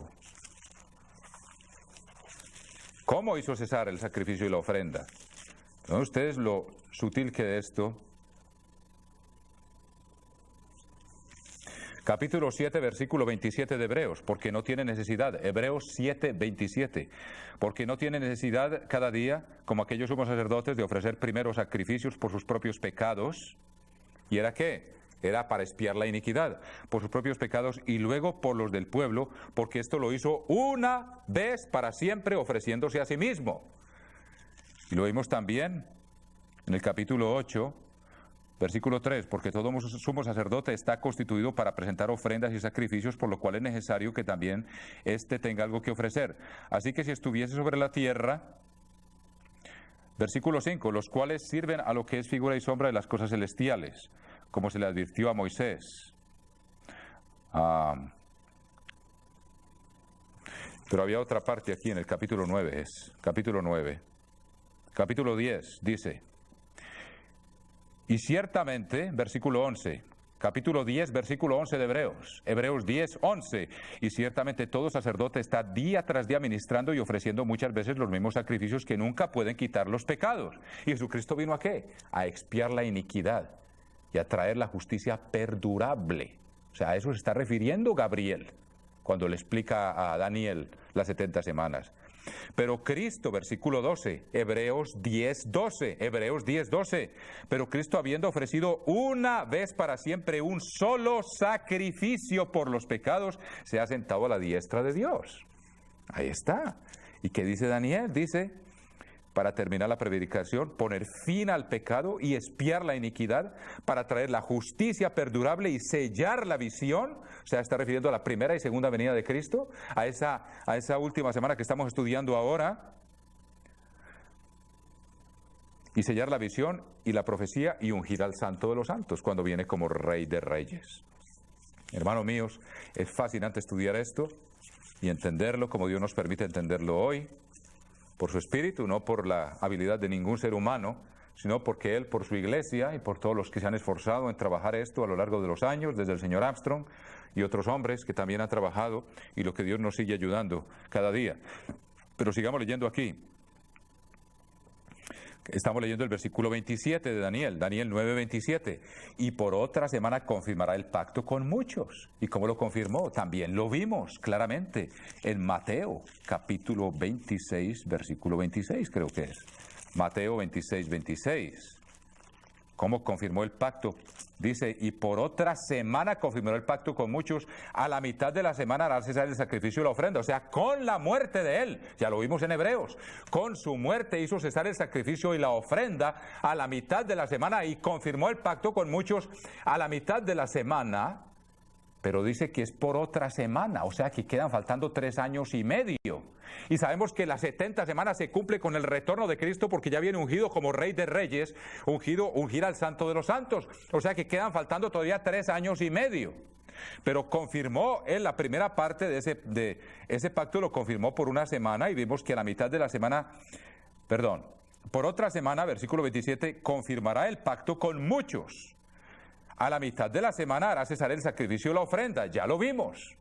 ¿Cómo hizo cesar el sacrificio y la ofrenda? ¿Ven ustedes lo sutil que es esto? Capítulo 7, versículo 27 de Hebreos, porque no tiene necesidad, Hebreos 7, 27, porque no tiene necesidad cada día, como aquellos sumos sacerdotes, de ofrecer primero sacrificios por sus propios pecados. ¿Y era qué? Era para expiar la iniquidad, por sus propios pecados y luego por los del pueblo, porque esto lo hizo una vez para siempre, ofreciéndose a sí mismo. Y lo vimos también en el capítulo 8, versículo 3, porque todo sumo sacerdote está constituido para presentar ofrendas y sacrificios, por lo cual es necesario que también éste tenga algo que ofrecer. Así que si estuviese sobre la tierra, versículo 5, los cuales sirven a lo que es figura y sombra de las cosas celestiales, como se le advirtió a Moisés. Pero había otra parte aquí en el capítulo 9, capítulo 9. Capítulo 10 dice: y ciertamente, versículo 11, capítulo 10, versículo 11 de Hebreos, Hebreos 10, 11, y ciertamente todo sacerdote está día tras día ministrando y ofreciendo muchas veces los mismos sacrificios que nunca pueden quitar los pecados. ¿Y Jesucristo vino a qué? A expiar la iniquidad y a traer la justicia perdurable. O sea, a eso se está refiriendo Gabriel cuando le explica a Daniel las 70 semanas. Pero Cristo, versículo 12, Hebreos 10, 12, Hebreos 10, 12, pero Cristo, habiendo ofrecido una vez para siempre un solo sacrificio por los pecados, se ha sentado a la diestra de Dios. Ahí está. ¿Y qué dice Daniel? Dice, para terminar la predicación, poner fin al pecado y expiar la iniquidad, para traer la justicia perdurable y sellar la visión. O sea, está refiriendo a la primera y segunda venida de Cristo, a esa última semana que estamos estudiando ahora, y sellar la visión y la profecía y ungir al Santo de los Santos cuando viene como Rey de Reyes. Hermanos míos, es fascinante estudiar esto y entenderlo como Dios nos permite entenderlo hoy, por su espíritu, no por la habilidad de ningún ser humano, sino porque Él, por su iglesia y por todos los que se han esforzado en trabajar esto a lo largo de los años, desde el señor Armstrong y otros hombres que también han trabajado, y lo que Dios nos sigue ayudando cada día. Pero sigamos leyendo aquí. Estamos leyendo el versículo 27 de Daniel, Daniel 9, 27. Y por otra semana confirmará el pacto con muchos. ¿Y cómo lo confirmó? También lo vimos claramente en Mateo, capítulo 26, versículo 26, creo que es. Mateo 26, 26. ¿Cómo confirmó el pacto? Dice, y por otra semana confirmó el pacto con muchos, a la mitad de la semana hará cesar el sacrificio y la ofrenda, o sea, con la muerte de él, ya lo vimos en Hebreos, con su muerte hizo cesar el sacrificio y la ofrenda a la mitad de la semana, y confirmó el pacto con muchos a la mitad de la semana, pero dice que es por otra semana, o sea que quedan faltando 3 años y medio. Y sabemos que las 70 semanas se cumple con el retorno de Cristo, porque ya viene ungido como Rey de Reyes, ungir al Santo de los Santos. O sea que quedan faltando todavía 3 años y medio. Pero confirmó él la primera parte de ese pacto, lo confirmó por una semana, y vimos que a la mitad de la semana, por otra semana, versículo 27, confirmará el pacto con muchos. A la mitad de la semana hará cesar el sacrificio y la ofrenda, ya lo vimos.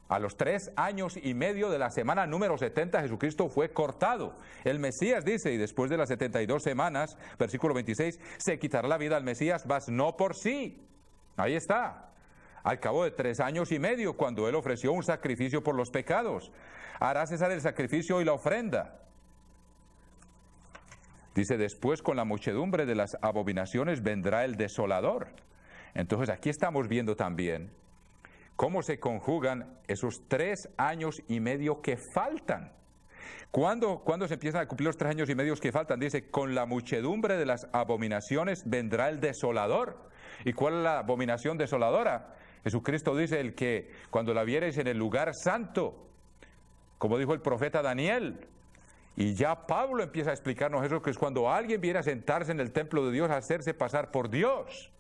A los 3 años y medio de la semana número 70, Jesucristo fue cortado. El Mesías dice, y después de las 72 semanas, versículo 26, se quitará la vida al Mesías, mas no por sí. Ahí está. Al cabo de 3 años y medio, cuando él ofreció un sacrificio por los pecados, hará cesar el sacrificio y la ofrenda. Dice, después con la muchedumbre de las abominaciones vendrá el desolador. Entonces aquí estamos viendo también cómo se conjugan esos 3 años y medio que faltan. ¿Cuándo se empiezan a cumplir los 3 años y medio que faltan? Dice, con la muchedumbre de las abominaciones vendrá el desolador. ¿Y cuál es la abominación desoladora? Jesucristo dice, el que cuando la viereis en el lugar santo, como dijo el profeta Daniel. Y ya Pablo empieza a explicarnos eso, que es cuando alguien viene a sentarse en el templo de Dios a hacerse pasar por Dios.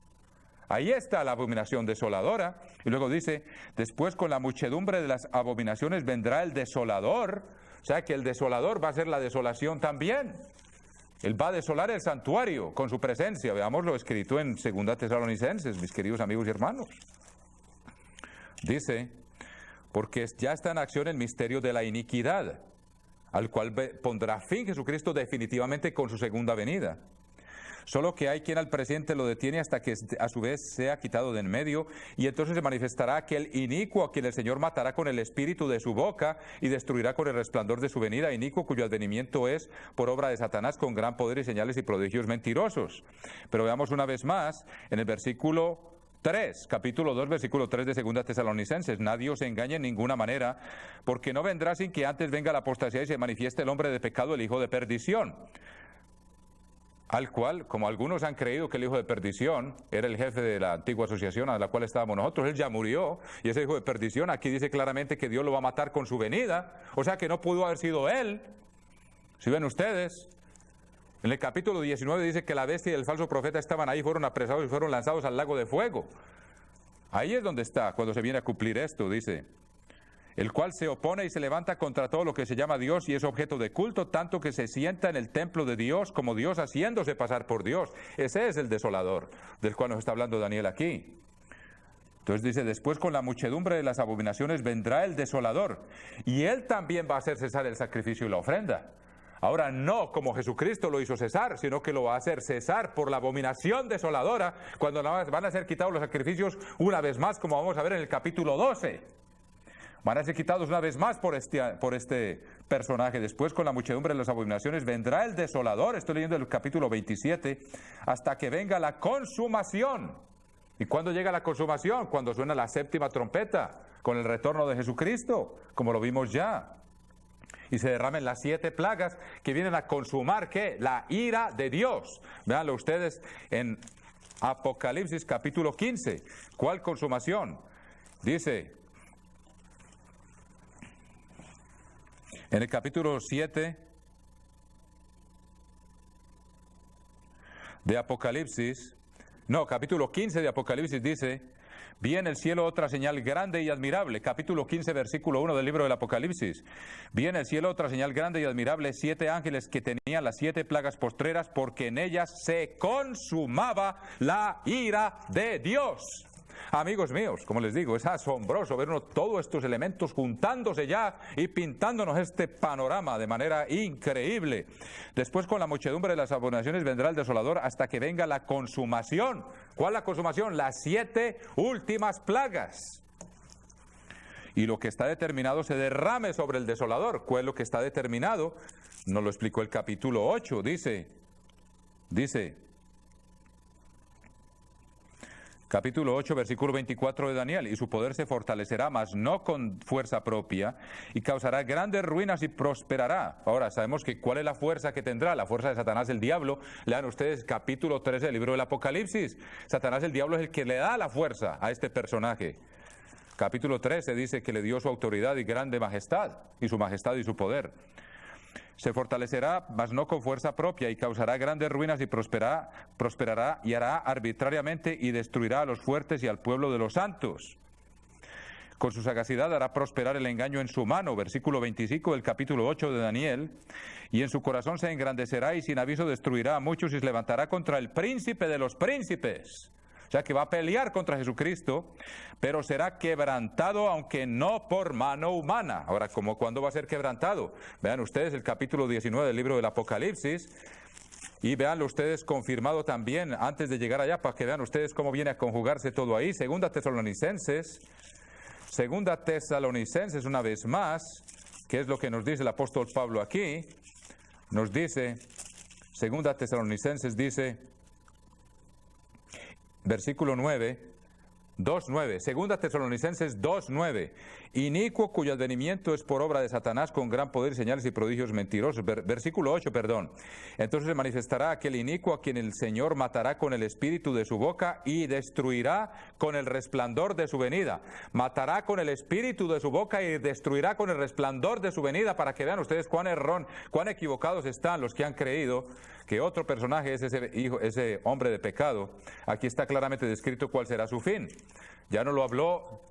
Ahí está la abominación desoladora. Y luego dice, después con la muchedumbre de las abominaciones vendrá el desolador. O sea que el desolador va a ser la desolación también. Él va a desolar el santuario con su presencia. Veamos lo escrito en 2 Tesalonicenses, mis queridos amigos y hermanos. Dice, porque ya está en acción el misterio de la iniquidad, al cual pondrá fin Jesucristo definitivamente con su segunda venida. Solo que hay quien al presente lo detiene hasta que a su vez sea quitado de en medio, y entonces se manifestará aquel inicuo a quien el Señor matará con el espíritu de su boca y destruirá con el resplandor de su venida, inicuo cuyo advenimiento es por obra de Satanás con gran poder y señales y prodigios mentirosos. Pero veamos una vez más en el versículo 3, capítulo 2, versículo 3 de 2 Tesalonicenses: nadie os engañe en ninguna manera, porque no vendrá sin que antes venga la apostasía y se manifieste el hombre de pecado, el hijo de perdición, al cual, como algunos han creído que el hijo de perdición era el jefe de la antigua asociación a la cual estábamos nosotros, él ya murió, y ese hijo de perdición aquí dice claramente que Dios lo va a matar con su venida, o sea que no pudo haber sido él. Si ven ustedes, en el capítulo 19 dice que la bestia y el falso profeta estaban ahí, fueron apresados y fueron lanzados al lago de fuego. Ahí es donde está, cuando se viene a cumplir esto, dice: el cual se opone y se levanta contra todo lo que se llama Dios y es objeto de culto, tanto que se sienta en el templo de Dios como Dios, haciéndose pasar por Dios. Ese es el desolador, del cual nos está hablando Daniel aquí. Entonces dice: después con la muchedumbre de las abominaciones vendrá el desolador, y él también va a hacer cesar el sacrificio y la ofrenda. Ahora no como Jesucristo lo hizo cesar, sino que lo va a hacer cesar por la abominación desoladora, cuando van a ser quitados los sacrificios una vez más, como vamos a ver en el capítulo 12. Van a ser quitados una vez más por este personaje. Después, con la muchedumbre de las abominaciones, vendrá el desolador. Estoy leyendo el capítulo 27. Hasta que venga la consumación. ¿Y cuándo llega la consumación? Cuando suena la séptima trompeta, con el retorno de Jesucristo, como lo vimos ya. Y se derramen las 7 plagas que vienen a consumar, ¿qué? La ira de Dios. Véanlo ustedes en Apocalipsis capítulo 15. ¿Cuál consumación? Dice: en el capítulo 7 de Apocalipsis, capítulo 15 de Apocalipsis dice: vi en el cielo otra señal grande y admirable. Capítulo 15, versículo 1 del libro del Apocalipsis. Vi en el cielo otra señal grande y admirable, 7 ángeles que tenían las 7 plagas postreras, porque en ellas se consumaba la ira de Dios. Amigos míos, como les digo, es asombroso ver todos estos elementos juntándose ya y pintándonos este panorama de manera increíble. Después, con la muchedumbre de las abominaciones vendrá el desolador hasta que venga la consumación. ¿Cuál es la consumación? Las 7 últimas plagas. Y lo que está determinado se derrame sobre el desolador. ¿Cuál es lo que está determinado? Nos lo explicó el capítulo 8. Dice, capítulo 8, versículo 24 de Daniel: y su poder se fortalecerá, mas no con fuerza propia, y causará grandes ruinas y prosperará. Ahora, sabemos que ¿cuál es la fuerza que tendrá? La fuerza de Satanás, el diablo. Lean ustedes capítulo 13 del libro del Apocalipsis. Satanás, el diablo, es el que le da la fuerza a este personaje. Capítulo 13 dice que le dio su autoridad y grande majestad, y su poder. Se fortalecerá, mas no con fuerza propia, y causará grandes ruinas y prosperará y hará arbitrariamente y destruirá a los fuertes y al pueblo de los santos. Con su sagacidad hará prosperar el engaño en su mano, versículo 25 del capítulo 8 de Daniel, y en su corazón se engrandecerá y sin aviso destruirá a muchos y se levantará contra el príncipe de los príncipes. O sea que va a pelear contra Jesucristo, pero será quebrantado, aunque no por mano humana. Ahora, ¿cuándo va a ser quebrantado? Vean ustedes el capítulo 19 del libro del Apocalipsis, y veanlo ustedes confirmado también antes de llegar allá, para que vean ustedes cómo viene a conjugarse todo ahí. Segunda Tesalonicenses una vez más, que es lo que nos dice el apóstol Pablo aquí. Nos dice, Segunda Tesalonicenses dice, versículo 9, 2.9, Segunda Tesalonicenses 2.9, inicuo cuyo advenimiento es por obra de Satanás con gran poder y señales y prodigios mentirosos. Versículo 8, perdón. Entonces se manifestará aquel inicuo a quien el Señor matará con el espíritu de su boca y destruirá con el resplandor de su venida. Matará con el espíritu de su boca y destruirá con el resplandor de su venida, para que vean ustedes cuán equivocados están los que han creído que otro personaje es ese hombre de pecado. Aquí está claramente descrito cuál será su fin. Ya nos lo habló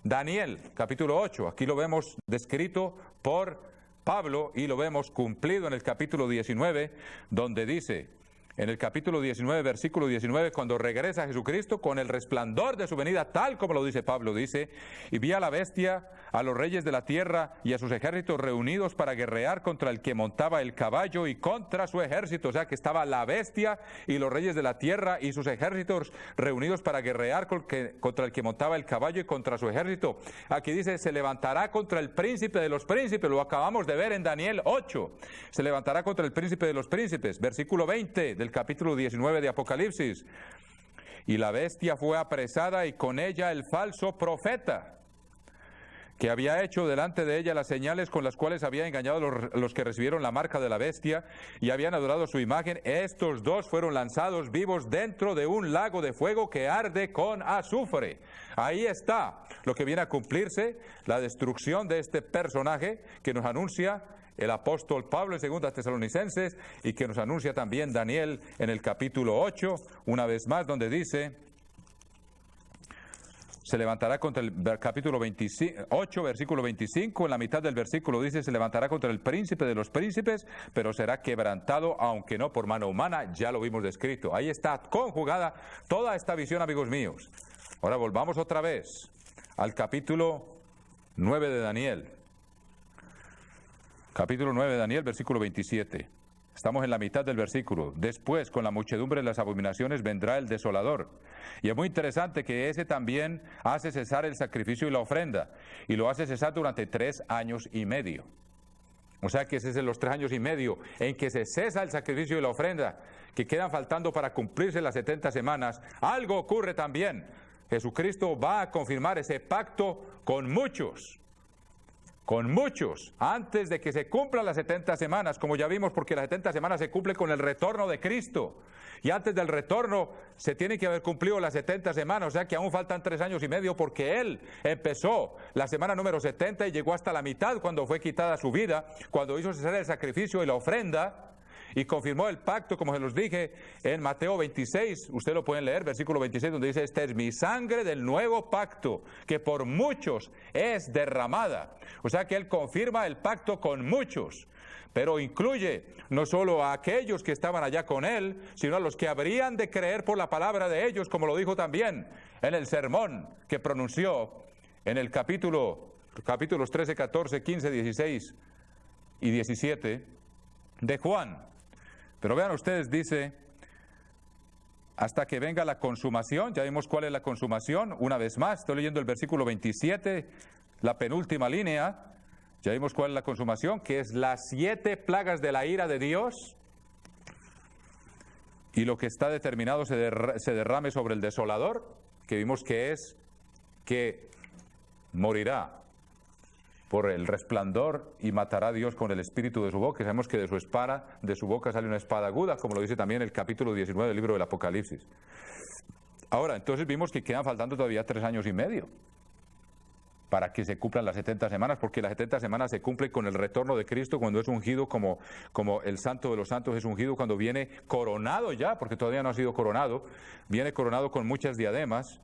Daniel, capítulo 8. Aquí lo vemos descrito por Pablo y lo vemos cumplido en el capítulo 19, donde dice en el capítulo 19, versículo 19, cuando regresa Jesucristo con el resplandor de su venida, tal como lo dice Pablo, dice, y vi a la bestia, a los reyes de la tierra y a sus ejércitos reunidos para guerrear contra el que montaba el caballo y contra su ejército. O sea que estaba la bestia y los reyes de la tierra y sus ejércitos reunidos para guerrear contra el que montaba el caballo y contra su ejército. Aquí dice, se levantará contra el príncipe de los príncipes, lo acabamos de ver en Daniel 8, se levantará contra el príncipe de los príncipes, versículo 20 del capítulo 19 de Apocalipsis. Y la bestia fue apresada y con ella el falso profeta, que había hecho delante de ella las señales con las cuales había engañado a los que recibieron la marca de la bestia y habían adorado su imagen. Estos dos fueron lanzados vivos dentro de un lago de fuego que arde con azufre. Ahí está lo que viene a cumplirse, la destrucción de este personaje que nos anuncia el apóstol Pablo en 2 Tesalonicenses y que nos anuncia también Daniel en el capítulo 8, una vez más, donde dice, se levantará contra el capítulo 8, versículo 25, en la mitad del versículo dice, se levantará contra el príncipe de los príncipes, pero será quebrantado, aunque no por mano humana, ya lo vimos descrito. Ahí está conjugada toda esta visión, amigos míos. Ahora volvamos otra vez al capítulo 9 de Daniel. Capítulo 9 de Daniel, versículo 27. Estamos en la mitad del versículo. Después, con la muchedumbre de las abominaciones, vendrá el desolador. Y es muy interesante que ese también hace cesar el sacrificio y la ofrenda. Y lo hace cesar durante 3 años y medio. O sea que ese es los 3 años y medio en que se cesa el sacrificio y la ofrenda, que quedan faltando para cumplirse las 70 semanas. Algo ocurre también. Jesucristo va a confirmar ese pacto con muchos, antes de que se cumplan las 70 semanas, como ya vimos, porque las 70 semanas se cumple con el retorno de Cristo. Y antes del retorno se tiene que haber cumplido las 70 semanas, o sea que aún faltan 3 años y medio, porque Él empezó la semana número 70 y llegó hasta la mitad cuando fue quitada su vida, cuando hizo cesar el sacrificio y la ofrenda, y confirmó el pacto, como se los dije, en Mateo 26, usted lo pueden leer, versículo 26, donde dice, esta es mi sangre del nuevo pacto, que por muchos es derramada. O sea que Él confirma el pacto con muchos, pero incluye no solo a aquellos que estaban allá con Él, sino a los que habrían de creer por la palabra de ellos, como lo dijo también en el sermón que pronunció en el capítulos 13, 14, 15, 16 y 17 de Juan. Pero vean ustedes, dice, hasta que venga la consumación. Ya vimos cuál es la consumación, una vez más, estoy leyendo el versículo 27, la penúltima línea. Ya vimos cuál es la consumación, que es las 7 plagas de la ira de Dios, y lo que está determinado se derrame sobre el desolador, que vimos que es que morirá por el resplandor y matará a Dios con el espíritu de su boca. Sabemos que de su boca sale una espada aguda, como lo dice también el capítulo 19 del libro del Apocalipsis. Ahora, entonces vimos que quedan faltando todavía 3 años y medio para que se cumplan las 70 semanas, porque las 70 semanas se cumplen con el retorno de Cristo, cuando es ungido como el Santo de los Santos es ungido, cuando viene coronado ya, porque todavía no ha sido coronado, viene coronado con muchas diademas.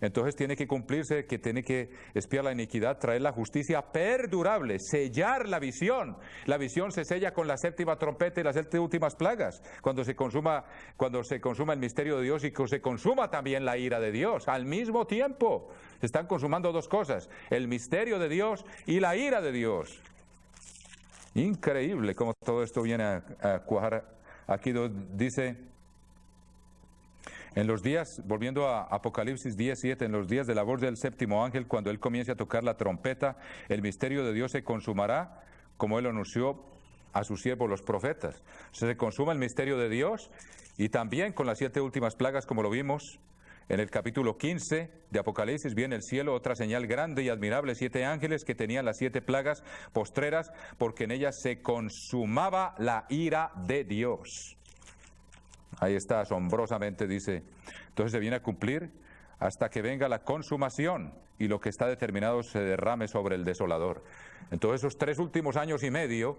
Entonces tiene que cumplirse, que tiene que expiar la iniquidad, traer la justicia perdurable, sellar la visión. La visión se sella con la 7ª trompeta y las 7 últimas plagas, cuando se consuma el misterio de Dios y que se consuma también la ira de Dios. Al mismo tiempo se están consumando 2 cosas, el misterio de Dios y la ira de Dios. Increíble cómo todo esto viene a cuajar. Aquí dice, en los días, volviendo a Apocalipsis 17, en los días de la voz del 7º ángel, cuando él comience a tocar la trompeta, el misterio de Dios se consumará, como él anunció a sus siervos los profetas. Se consuma el misterio de Dios, y también con las 7 últimas plagas, como lo vimos en el capítulo 15 de Apocalipsis, viene el cielo otra señal grande y admirable, 7 ángeles que tenían las 7 plagas postreras, porque en ellas se consumaba la ira de Dios. Ahí está, asombrosamente dice. Entonces se viene a cumplir hasta que venga la consumación y lo que está determinado se derrame sobre el desolador. Entonces esos 3 últimos años y medio,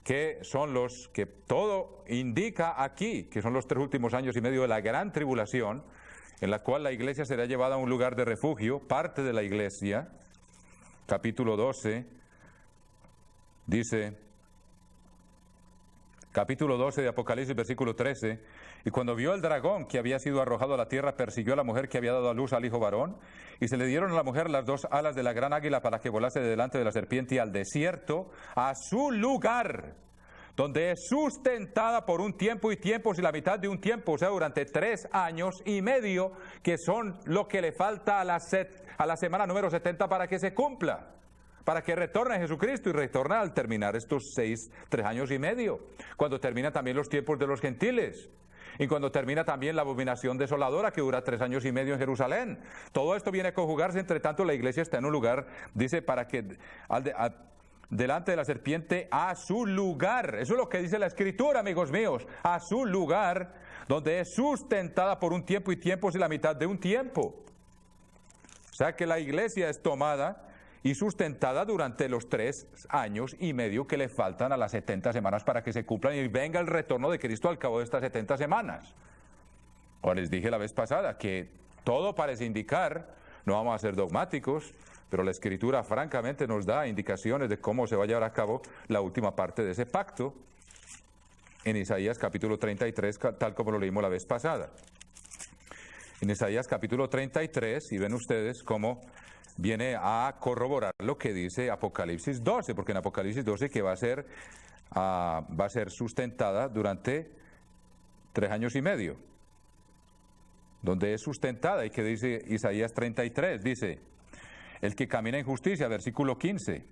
que son los que todo indica aquí, que son los 3 últimos años y medio de la gran tribulación, en la cual la iglesia será llevada a un lugar de refugio, parte de la iglesia, capítulo 12, dice, capítulo 12 de Apocalipsis, versículo 13, Y cuando vio el dragón que había sido arrojado a la tierra, persiguió a la mujer que había dado a luz al hijo varón, y se le dieron a la mujer las dos alas de la gran águila para que volase de delante de la serpiente y al desierto, a su lugar, donde es sustentada por un tiempo y tiempos y la mitad de un tiempo, o sea, durante 3 años y medio, que son lo que le falta a la semana número 70 para que se cumpla, para que retorne Jesucristo, y retorna al terminar estos 3 años y medio, cuando termina también los tiempos de los gentiles, y cuando termina también la abominación desoladora que dura 3 años y medio en Jerusalén. Todo esto viene a conjugarse, entre tanto la iglesia está en un lugar, dice, para que delante de la serpiente, a su lugar. Eso es lo que dice la Escritura, amigos míos, a su lugar, donde es sustentada por un tiempo y tiempos y la mitad de un tiempo. O sea que la iglesia es tomada y sustentada durante los 3 años y medio que le faltan a las 70 semanas para que se cumplan y venga el retorno de Cristo al cabo de estas 70 semanas. Ahora les dije la vez pasada que todo parece indicar, no vamos a ser dogmáticos, pero la Escritura francamente nos da indicaciones de cómo se va a llevar a cabo la última parte de ese pacto en Isaías capítulo 33, tal como lo leímos la vez pasada. En Isaías capítulo 33, y ven ustedes cómo viene a corroborar lo que dice Apocalipsis 12, porque en Apocalipsis 12 que va a ser sustentada durante 3 años y medio, donde es sustentada, y que dice Isaías 33, dice, el que camina en justicia, versículo 15,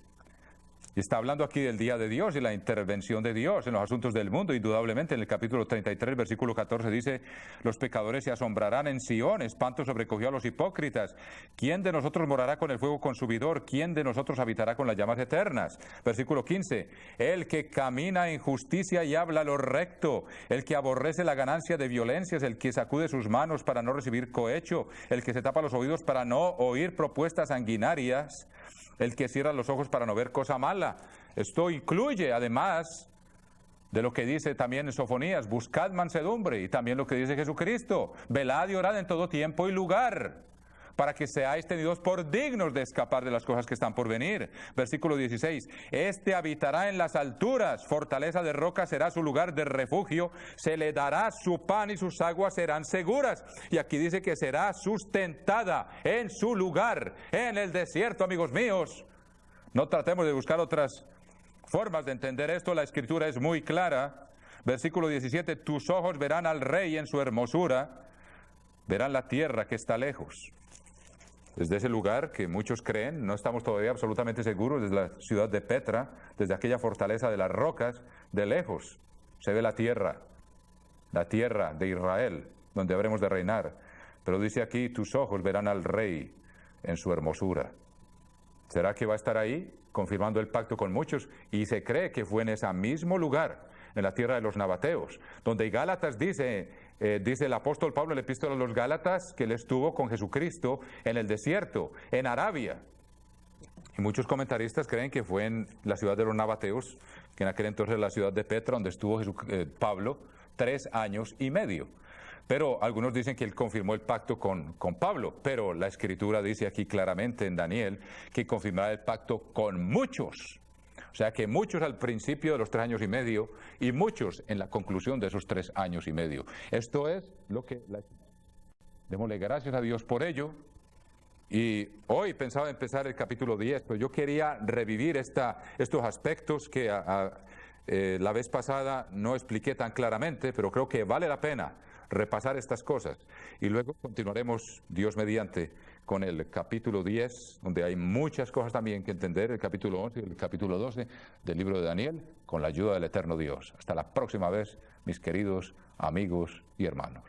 y está hablando aquí del día de Dios y la intervención de Dios en los asuntos del mundo. Indudablemente en el capítulo 33, versículo 14 dice, los pecadores se asombrarán en Sión, espanto sobrecogió a los hipócritas. ¿Quién de nosotros morará con el fuego consumidor? ¿Quién de nosotros habitará con las llamas eternas? Versículo 15, el que camina en justicia y habla lo recto, el que aborrece la ganancia de violencias, el que sacude sus manos para no recibir cohecho, el que se tapa los oídos para no oír propuestas sanguinarias, el que cierra los ojos para no ver cosa mala. Esto incluye, además de lo que dice también en Sofonías, buscad mansedumbre, y también lo que dice Jesucristo, velad y orad en todo tiempo y lugar, para que seáis tenidos por dignos de escapar de las cosas que están por venir. Versículo 16, este habitará en las alturas, fortaleza de roca será su lugar de refugio, se le dará su pan y sus aguas serán seguras. Y aquí dice que será sustentada en su lugar, en el desierto, amigos míos. No tratemos de buscar otras formas de entender esto, la Escritura es muy clara. Versículo 17, tus ojos verán al Rey en su hermosura, verán la tierra que está lejos. Desde ese lugar que muchos creen, no estamos todavía absolutamente seguros, desde la ciudad de Petra, desde aquella fortaleza de las rocas, de lejos se ve la tierra de Israel, donde habremos de reinar. Pero dice aquí, tus ojos verán al Rey en su hermosura. ¿Será que va a estar ahí, confirmando el pacto con muchos? Y se cree que fue en ese mismo lugar, en la tierra de los nabateos, donde Gálatas dice el apóstol Pablo en la epístola a los Gálatas que él estuvo con Jesucristo en el desierto, en Arabia. Y muchos comentaristas creen que fue en la ciudad de los nabateos, que en aquel entonces era la ciudad de Petra, donde estuvo Pablo 3 años y medio. Pero algunos dicen que él confirmó el pacto con Pablo, pero la Escritura dice aquí claramente en Daniel que confirmará el pacto con muchos. O sea que muchos al principio de los 3 años y medio y muchos en la conclusión de esos 3 años y medio. Esto es lo que... Démosle gracias a Dios por ello. Y hoy pensaba empezar el capítulo 10, pero yo quería revivir estos aspectos que la vez pasada no expliqué tan claramente, pero creo que vale la pena repasar estas cosas. Y luego continuaremos, Dios mediante, con el capítulo 10, donde hay muchas cosas también que entender, el capítulo 11 y el capítulo 12 del libro de Daniel, con la ayuda del eterno Dios. Hasta la próxima vez, mis queridos amigos y hermanos.